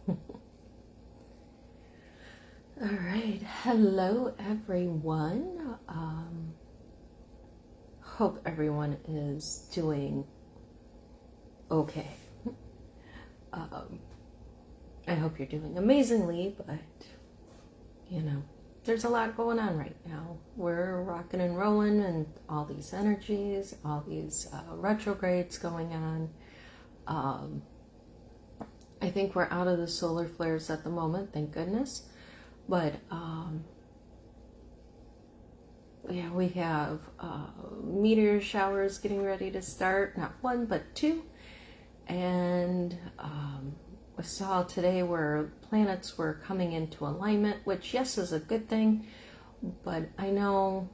All right, hello everyone. Hope everyone is doing okay. I hope you're doing amazingly, but there's a lot going on right now. We're rocking and rolling, and all these energies, all these retrogrades going on. I think we're out of the solar flares at the moment, thank goodness. But yeah, we have meteor showers getting ready to start, not one but two. And I saw today where planets were coming into alignment, which yes is a good thing, but I know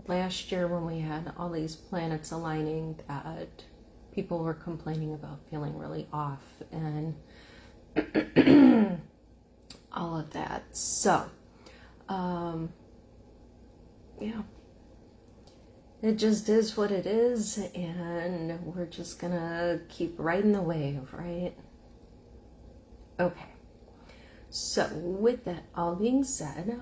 last year when we had all these planets aligning that people were complaining about feeling really off and all of that. So yeah, it just is what it is, and we're just gonna keep riding the wave, right? Okay, so with that all being said,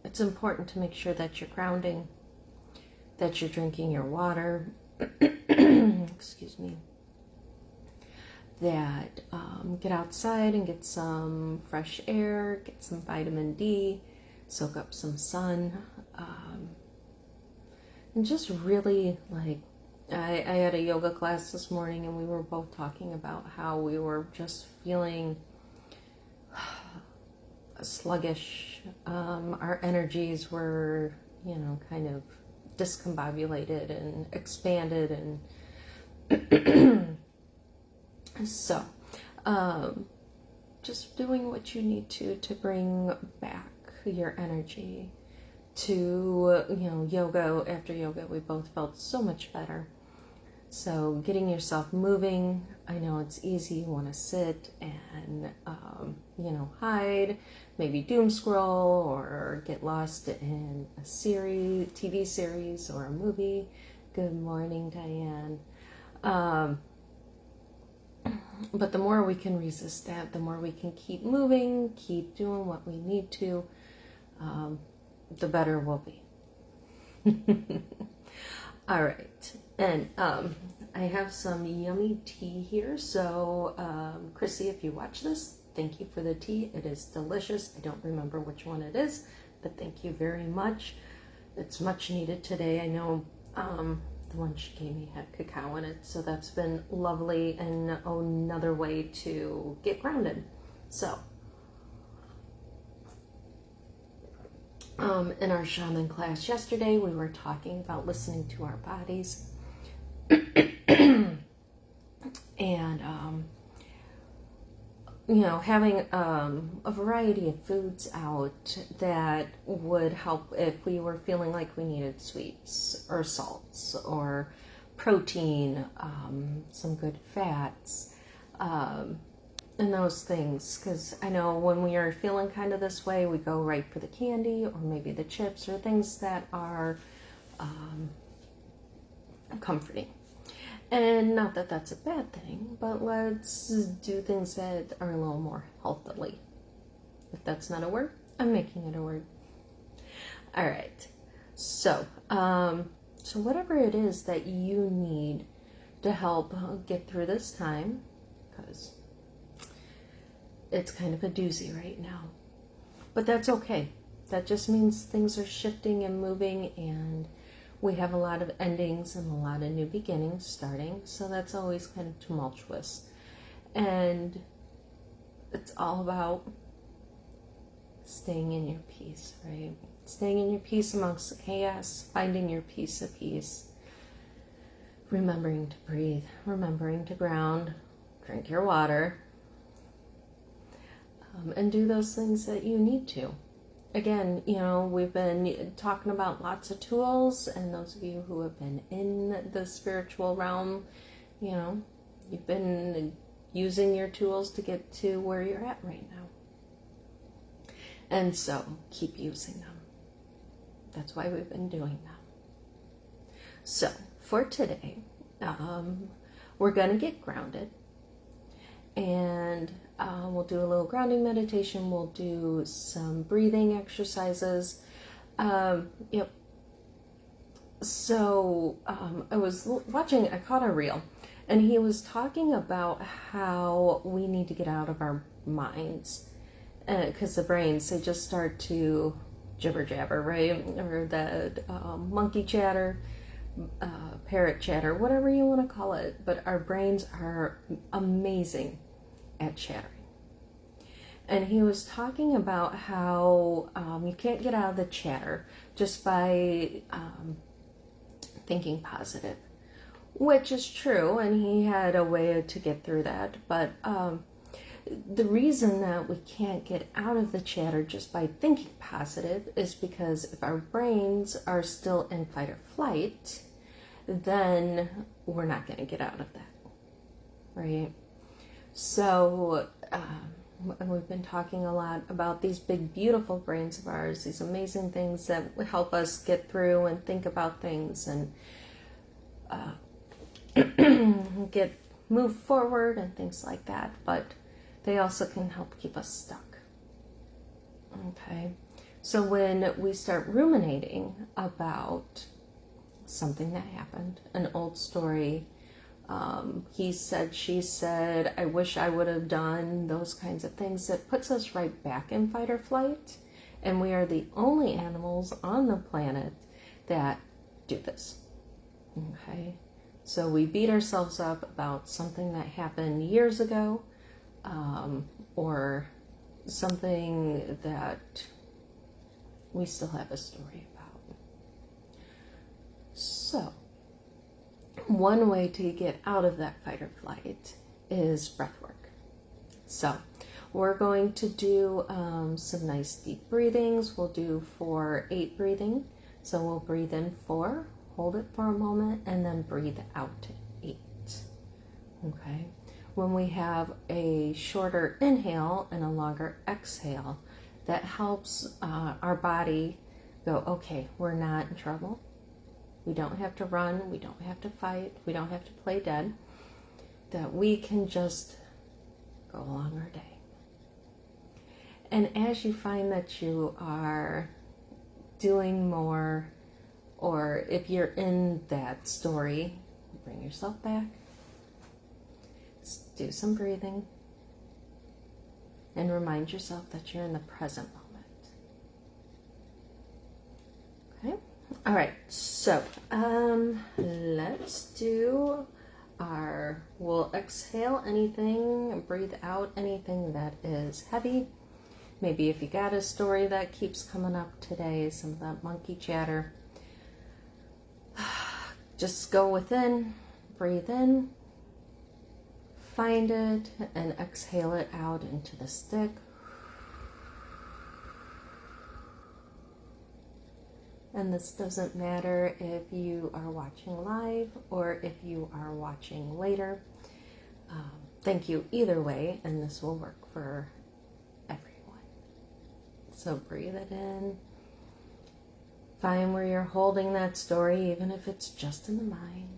it's important to make sure that you're grounding, that you're drinking your water, excuse me, that get outside and get some fresh air, get some vitamin D, soak up some sun, and just really I had a yoga class this morning, and we were both talking about how we were just feeling sluggish. Our energies were, kind of discombobulated and expanded, and so just doing what you need to bring back your energy to, yoga. After yoga, we both felt so much better. So getting yourself moving. I know it's easy. You want to sit and, hide, maybe doom scroll or get lost in a TV series or a movie. Good morning, Diane. But the more we can resist that, the more we can keep moving, keep doing what we need to, the better we'll be. All right. And I have some yummy tea here. So, Chrissy, if you watch this, thank you for the tea. It is delicious. I don't remember which one it is, but thank you very much. It's much needed today. I know the one she gave me had cacao in it, so that's been lovely and another way to get grounded. So, in our shaman class yesterday, we were talking about listening to our bodies and having a variety of foods out that would help if we were feeling like we needed sweets or salts or protein, some good fats, and those things. Because I know when we are feeling kind of this way, we go right for the candy or maybe the chips or things that are comforting. And not that that's a bad thing, but let's do things that are a little more healthily. If that's not a word, I'm making it a word. All right. So whatever it is that you need to help get through this time, because it's kind of a doozy right now, but that's okay. That just means things are shifting and moving, and we have a lot of endings and a lot of new beginnings starting, so that's always kind of tumultuous. And it's all about staying in your peace, right? Staying in your peace amongst the chaos, finding your piece of peace, remembering to breathe, remembering to ground, drink your water, and do those things that you need to. Again, we've been talking about lots of tools, and those of you who have been in the spiritual realm, you've been using your tools to get to where you're at right now. And so keep using them. That's why we've been doing them. So for today, we're going to get grounded. and we'll do a little grounding meditation. We'll do some breathing exercises. Yep. So I was watching, I caught a reel, and he was talking about how we need to get out of our minds, because the brains, they just start to jibber jabber, right? Or the monkey chatter, parrot chatter, whatever you want to call it. But our brains are amazing at chattering. And he was talking about how you can't get out of the chatter just by thinking positive, which is true, and he had a way to get through that. But the reason that we can't get out of the chatter just by thinking positive is because if our brains are still in fight or flight, then we're not going to get out of that, right? So we've been talking a lot about these big, beautiful brains of ours, these amazing things that help us get through and think about things and move forward and things like that. But they also can help keep us stuck. Okay, so when we start ruminating about something that happened, an old story, he said, she said, I wish I would have done, those kinds of things, that puts us right back in fight or flight. And we are the only animals on the planet that do this. Okay, so we beat ourselves up about something that happened years ago, or something that we still have a story about. So one way to get out of that fight or flight is breath work. So we're going to do some nice deep breathings. We'll do 4-8 breathing. So we'll breathe in 4, hold it for a moment, and then breathe out 8. Okay. When we have a shorter inhale and a longer exhale, that helps our body go, okay, we're not in trouble. We don't have to run. We don't have to fight. We don't have to play dead. That we can just go along our day. And as you find that you are doing more, or if you're in that story, bring yourself back. Do some breathing. And remind yourself that you're in the present moment. Okay? All right, so let's do we'll exhale anything, breathe out anything that is heavy. Maybe if you got a story that keeps coming up today, some of that monkey chatter, just go within, breathe in, find it, and exhale it out into the stick. And this doesn't matter if you are watching live or if you are watching later. Thank you either way, and this will work for everyone. So breathe it in. Find where you're holding that story, even if it's just in the mind.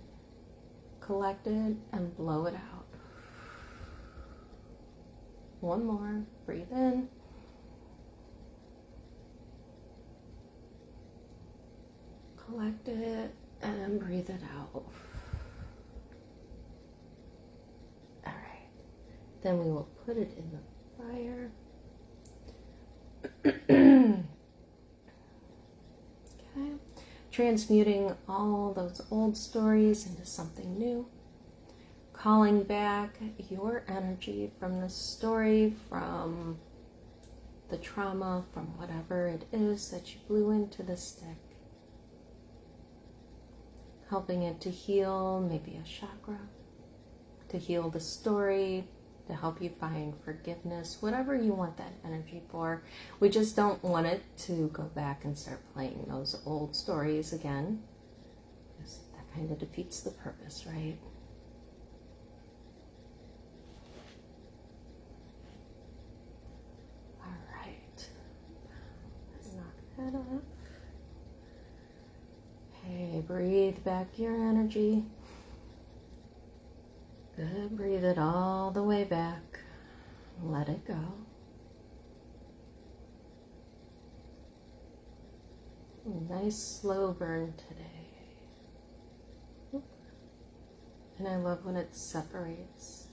Collect it and blow it out. One more. Breathe in. Collect it and breathe it out. All right. Then we will put it in the fire. Okay. Transmuting all those old stories into something new. Calling back your energy from the story, from the trauma, from whatever it is that you blew into the stick. Helping it to heal maybe a chakra, to heal the story, to help you find forgiveness, whatever you want that energy for. We just don't want it to go back and start playing those old stories again, because that kind of defeats the purpose, right? All right. Knock that off. Okay, breathe back your energy. Good, breathe it all the way back. Let it go. Nice slow burn today. And I love when it separates,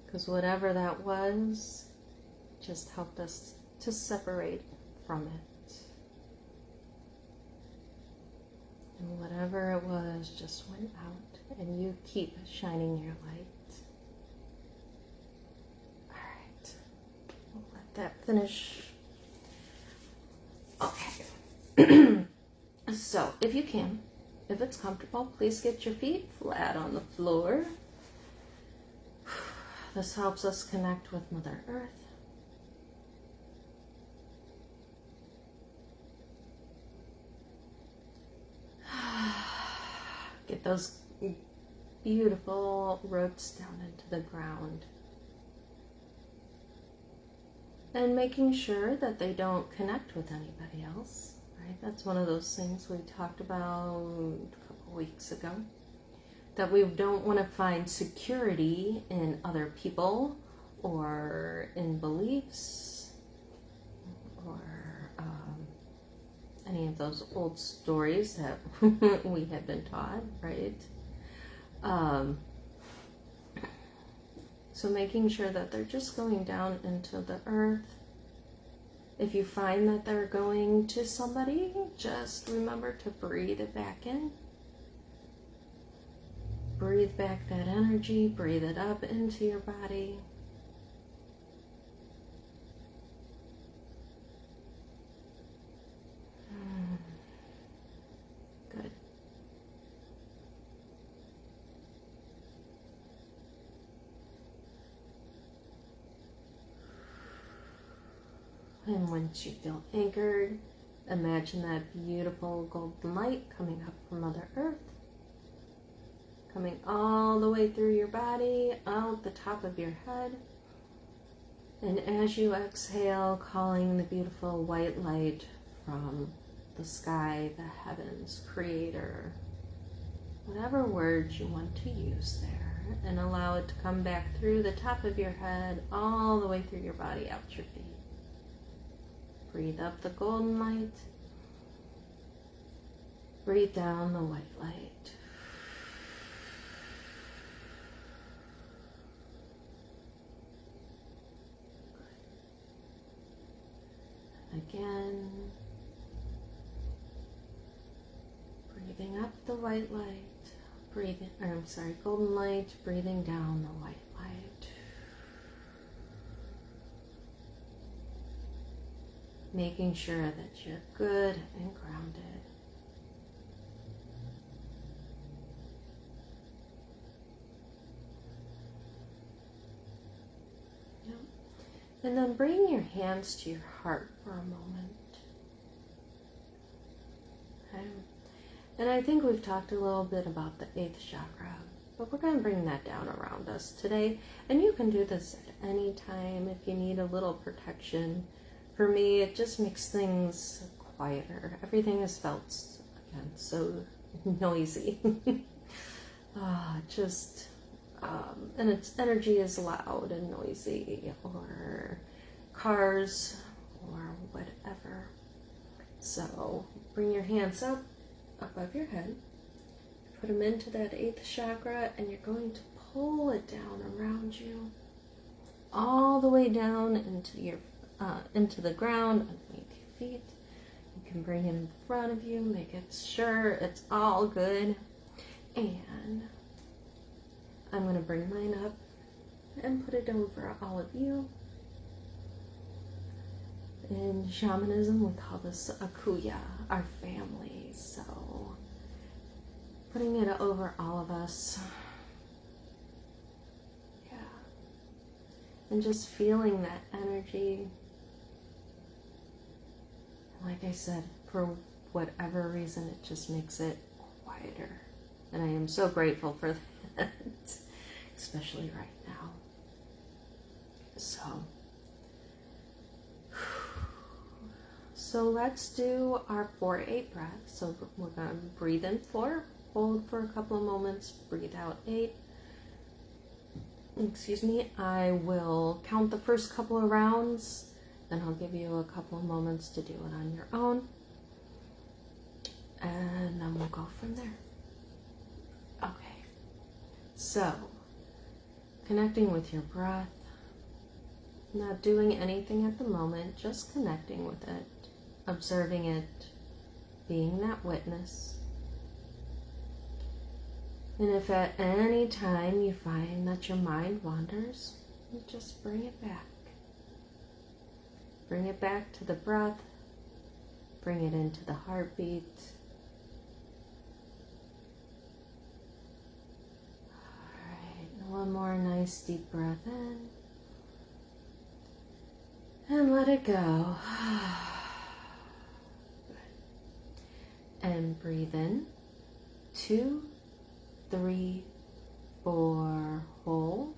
because whatever that was just helped us to separate from it. And whatever it was just went out, and you keep shining your light. All right, we'll let that finish. Okay. So, if you can, if it's comfortable, please get your feet flat on the floor. This helps us connect with Mother Earth. Get those beautiful roots down into the ground. And making sure that they don't connect with anybody else. Right? That's one of those things we talked about a couple weeks ago. That we don't want to find security in other people or in beliefs or any of those old stories that we have been taught, right? So making sure that they're just going down into the earth. If you find that they're going to somebody, just remember to breathe it back in. Breathe back that energy, breathe it up into your body. Good. And once you feel anchored, imagine that beautiful golden light coming up from Mother Earth, coming all the way through your body, out the top of your head. And as you exhale, calling the beautiful white light from the sky, the heavens, creator, whatever words you want to use there, and allow it to come back through the top of your head, all the way through your body, out your feet. Breathe up the golden light. Breathe down the white light. Again, breathing up the white light, golden light, breathing down the white light. Making sure that you're good and grounded. Yep. And then bring your hands to your heart for a moment. Okay. And I think we've talked a little bit about the 8th chakra, but we're going to bring that down around us today. And you can do this at any time if you need a little protection. For me, it just makes things quieter. Everything is felt, again, so noisy. And its energy is loud and noisy, or cars, or whatever. So bring your hands up above your head. Put them into that 8th chakra, and you're going to pull it down around you, all the way down into the ground underneath your feet. You can bring it in front of you, make it sure it's all good. And I'm going to bring mine up and put it over all of you. In shamanism, we call this akuya, our family. So putting it over all of us. Yeah. And just feeling that energy. Like I said, for whatever reason, it just makes it quieter. And I am so grateful for that, especially right now. So let's do our 4-8 breath. So we're going to breathe in 4, hold for a couple of moments, breathe out 8. excuse me, I will count the first couple of rounds, then I'll give you a couple of moments to do it on your own, and then we'll go from there. Okay, so connecting with your breath, not doing anything at the moment, just connecting with it, observing it, being that witness. And if at any time you find that your mind wanders, you just bring it back. Bring it back to the breath, bring it into the heartbeat. Alright, one more nice deep breath in. And let it go. And breathe in. 2, 3, 4, hold.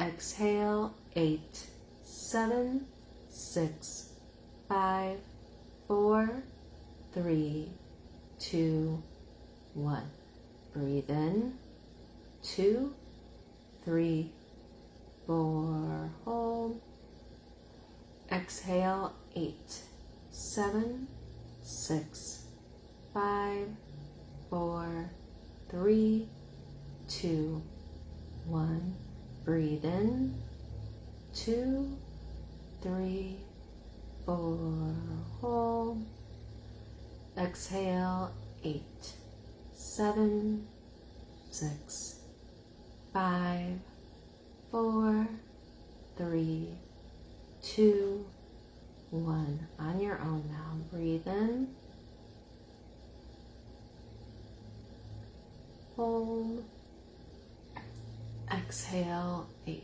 Exhale, 8, 7, 6, 5, 4, 3, 2, 1. Breathe in. 2, 3, 4, hold. Exhale, 8, 7, 6, 5, 4, 3, 2, 1. Breathe in. 2, 3, 4, hold. Exhale, 8, 7, 6, 5, 4, 3, 2, 1. On your own now. Breathe in. Hold. Exhale, 8.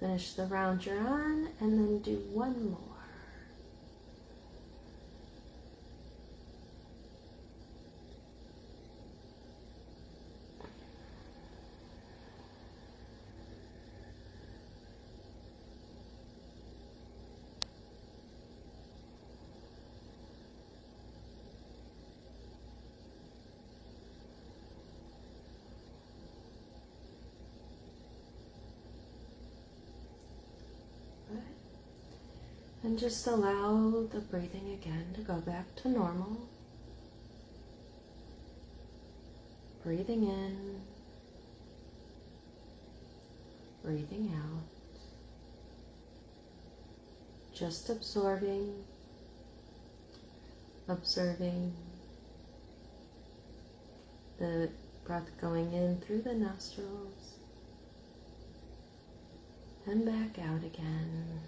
Finish the round you're on, and then do one more. And just allow the breathing again to go back to normal. Breathing in, breathing out. Just absorbing, observing the breath going in through the nostrils and back out again.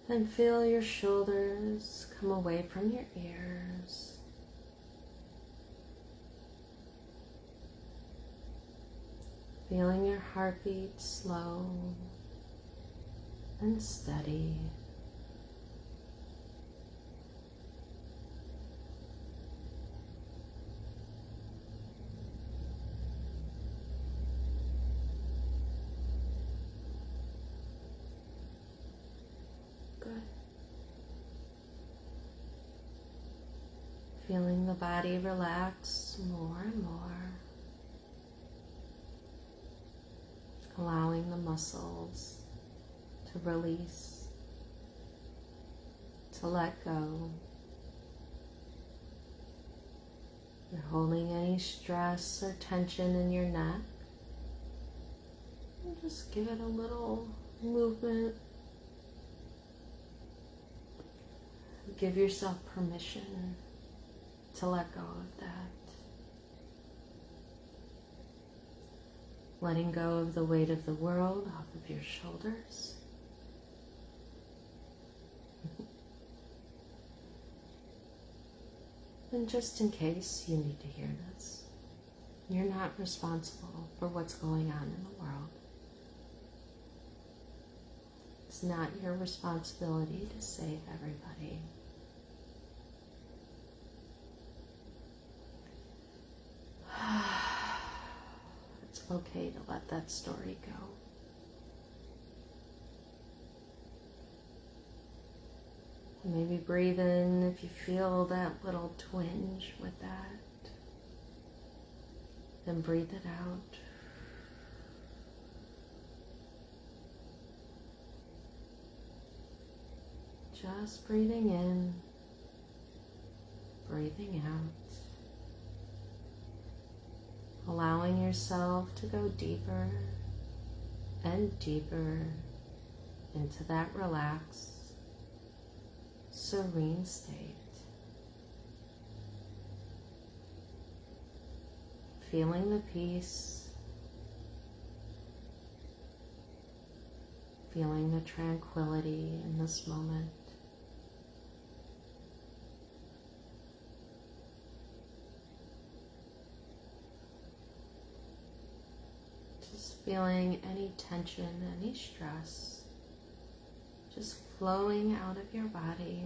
And feel your shoulders come away from your ears. Feeling your heartbeat slow and steady. Feeling the body relax more and more. Allowing the muscles to release, to let go. You're holding any stress or tension in your neck. And just give it a little movement. Give yourself permission to let go of that. Letting go of the weight of the world off of your shoulders. And just in case you need to hear this, you're not responsible for what's going on in the world. It's not your responsibility to save everybody. It's okay to let that story go. Maybe breathe in if you feel that little twinge with that. Then breathe it out. Just breathing in, breathing out. Allowing yourself to go deeper and deeper into that relaxed, serene state. Feeling the peace, feeling the tranquility in this moment. Just feeling any tension, any stress, just flowing out of your body.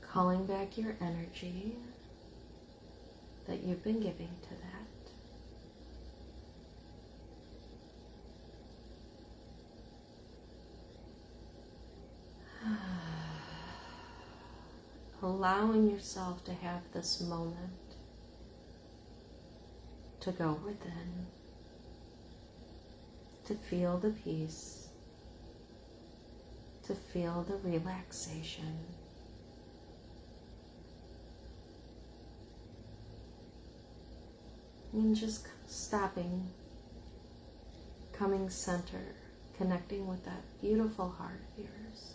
Calling back your energy that you've been giving to that. Allowing yourself to have this moment to go within, to feel the peace, to feel the relaxation. And just stopping, coming center, connecting with that beautiful heart of yours.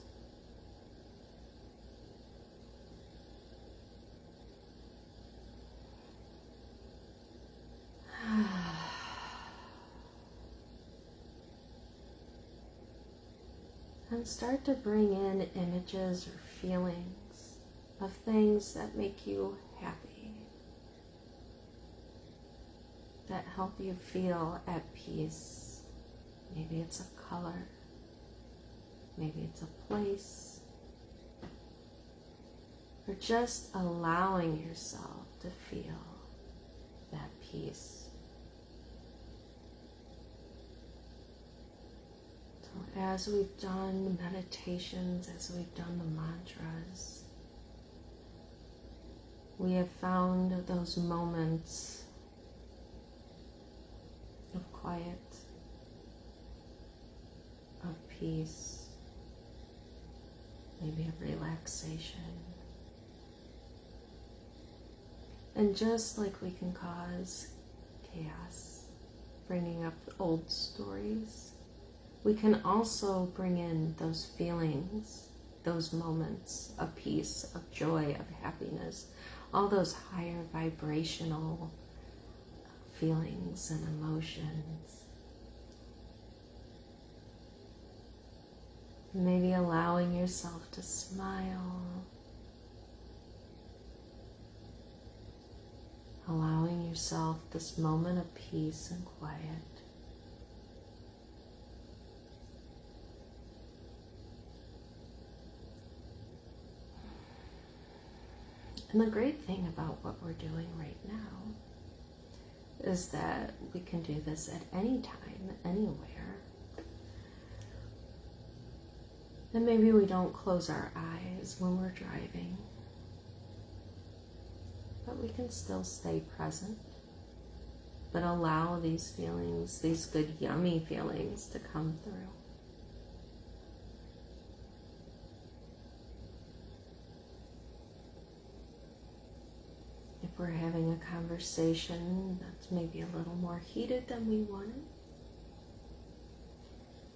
And start to bring in images or feelings of things that make you happy, that help you feel at peace. Maybe it's a color, maybe it's a place, or just allowing yourself to feel that peace. So as we've done meditations, as we've done the mantras, we have found those moments of quiet, of peace, maybe of relaxation. And just like we can cause chaos, bringing up old stories, we can also bring in those feelings, those moments of peace, of joy, of happiness, all those higher vibrational feelings and emotions. Maybe allowing yourself to smile, allowing yourself this moment of peace and quiet. And the great thing about what we're doing right now is that we can do this at any time, anywhere. And maybe we don't close our eyes when we're driving, but we can still stay present, but allow these feelings, these good, yummy feelings to come through. If we're having a conversation that's maybe a little more heated than we wanted,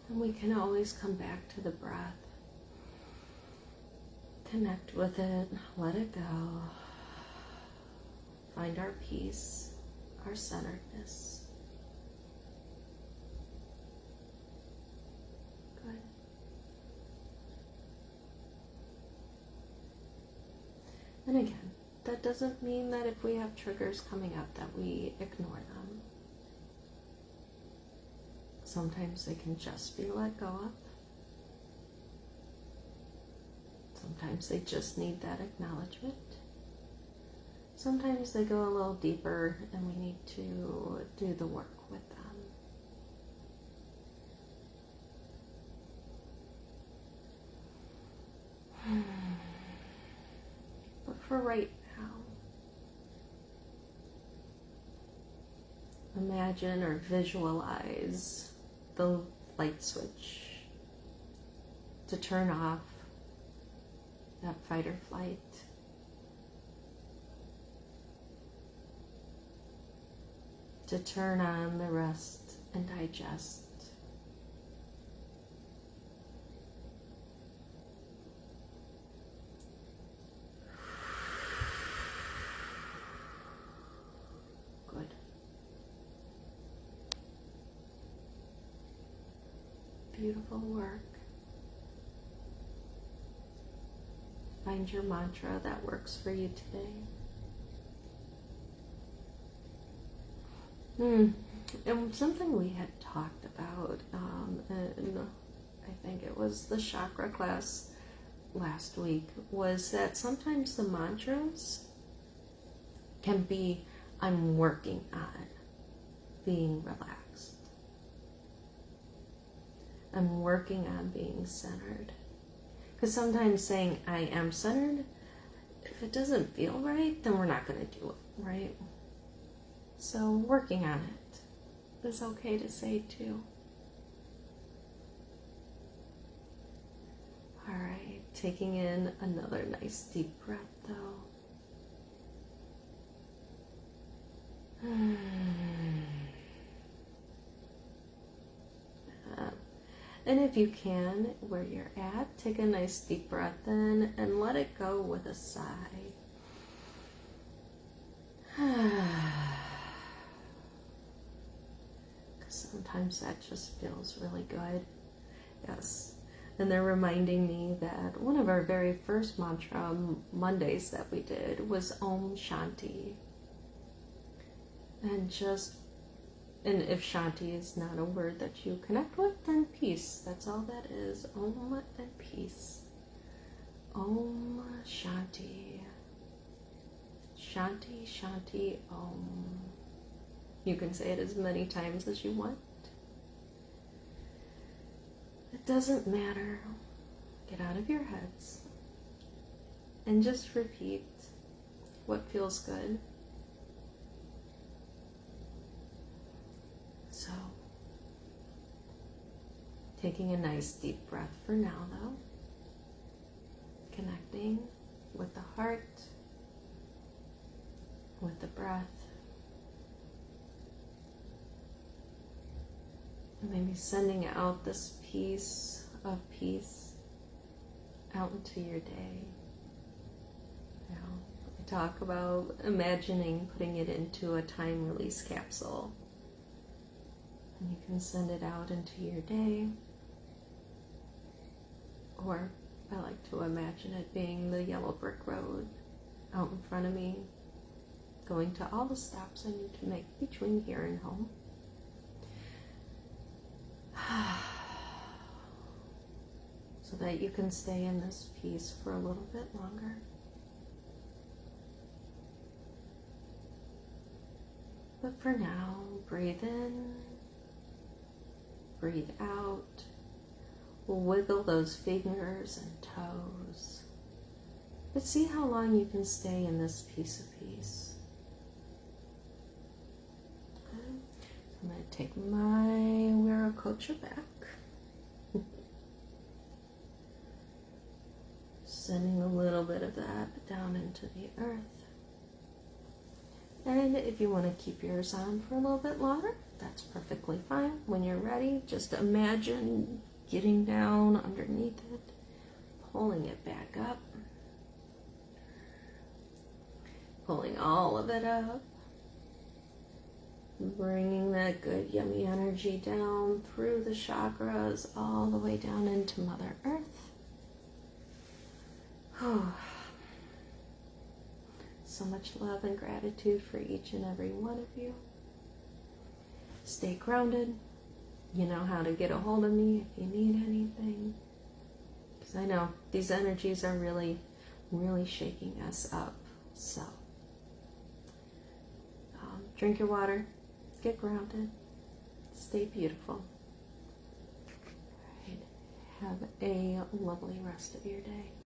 then we can always come back to the breath. Connect with it, let it go. Find our peace, our centeredness. Good. And again, that doesn't mean that if we have triggers coming up that we ignore them. Sometimes they can just be let go of. Sometimes they just need that acknowledgement. Sometimes they go a little deeper and we need to do the work with them. But for right now, imagine or visualize the light switch to turn off that fight or flight. To turn on the rest and digest. Good. Beautiful work. Find your mantra that works for you today. And something we had talked about, and I think it was the chakra class last week, was that sometimes the mantras can be, I'm working on being relaxed. I'm working on being centered. Because sometimes saying I am centered, if it doesn't feel right, then we're not going to do it, right? So working on it is okay to say too. All right, taking in another nice deep breath though. And if you can, where you're at, take a nice deep breath in and let it go with a sigh. Sometimes that just feels really good. Yes. And they're reminding me that one of our very first mantra Mondays that we did was Om Shanti. And if Shanti is not a word that you connect with, then peace. That's all that is. Om and peace. Om Shanti. Shanti, Shanti, Om. You can say it as many times as you want. It doesn't matter. Get out of your heads and just repeat what feels good. So, taking a nice deep breath for now though. Connecting with the heart, with the breath. And maybe sending out this piece of peace out into your day. You know, we talk about imagining putting it into a time release capsule. And you can send it out into your day. Or I like to imagine it being the yellow brick road out in front of me, going to all the stops I need to make between here and home. So that you can stay in this peace for a little bit longer. But for now, breathe in, breathe out. Wiggle those fingers and toes. But see how long you can stay in this piece of peace. Okay. I'm going to take my Viracocha back. Sending a little bit of that down into the earth. And if you want to keep yours on for a little bit longer, that's perfectly fine. When you're ready, just imagine getting down underneath it, pulling it back up, pulling all of it up, bringing that good yummy energy down through the chakras all the way down into Mother Earth. So much love and gratitude for each and every one of you. Stay grounded. You know how to get a hold of me if you need anything. Because I know these energies are really, really shaking us up. So, drink your water. Get grounded. Stay beautiful. All right. Have a lovely rest of your day.